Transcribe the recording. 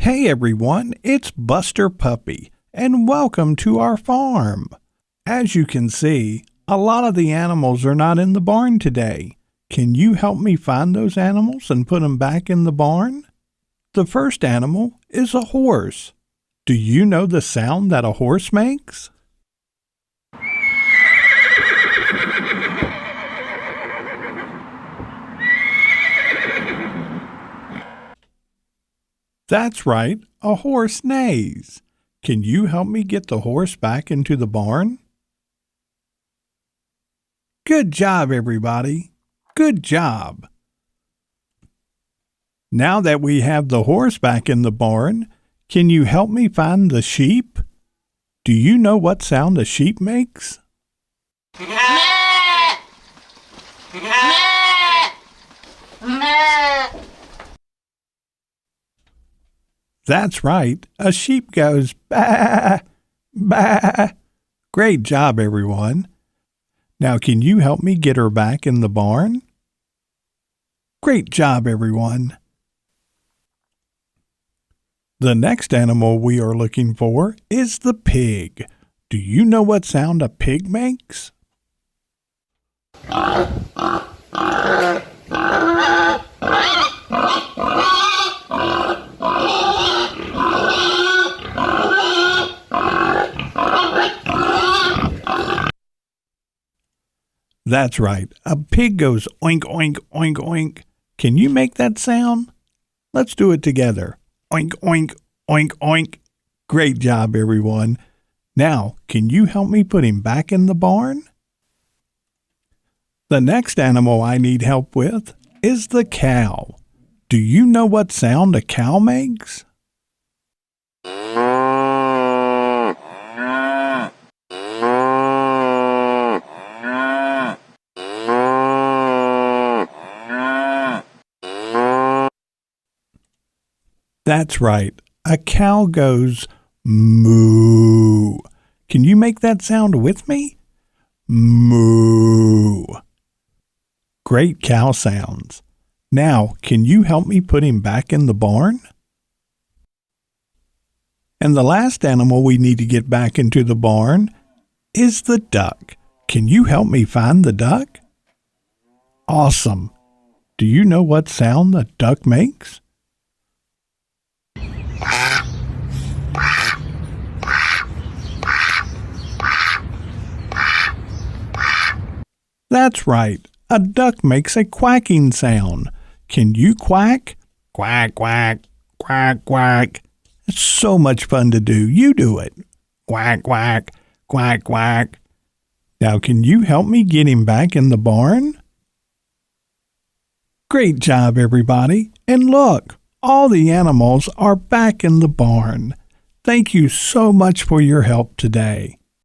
Hey everyone, it's Buster Puppy, and welcome to our farm. As you can see, a lot of the animals are not in the barn today. Can you help me find those animals and put them back in the barn? The first animal is a horse. Do you know the sound that a horse makes? That's right, a horse neighs. Can you help me get the horse back into the barn? Good job, everybody. Good job. Now that we have the horse back in the barn, can you help me find the sheep? Do you know what sound a sheep makes? That's right, a sheep goes baa, baa. Great job, everyone. Now can you help me get her back in the barn? Great job, everyone. The next animal we are looking for is the pig. Do you know what sound a pig makes? That's right, a pig goes oink, oink, oink, oink. Can you make that sound? Let's do it together. Oink, oink, oink, oink. Great job, everyone. Now, can you help me put him back in the barn? The next animal I need help with is the cow. Do you know what sound a cow makes? That's right, a cow goes moo. Can you make that sound with me? Moo. Great cow sounds. Now, can you help me put him back in the barn? And the last animal we need to get back into the barn is the duck. Can you help me find the duck? Awesome. Do you know what sound the duck makes? That's right, a duck makes a quacking sound. Can you quack? Quack, quack, quack, quack. It's so much fun to do. You do it. Quack, quack, quack, quack. Now can you help me get him back in the barn? Great job, everybody. And look, all the animals are back in the barn. Thank you so much for your help today.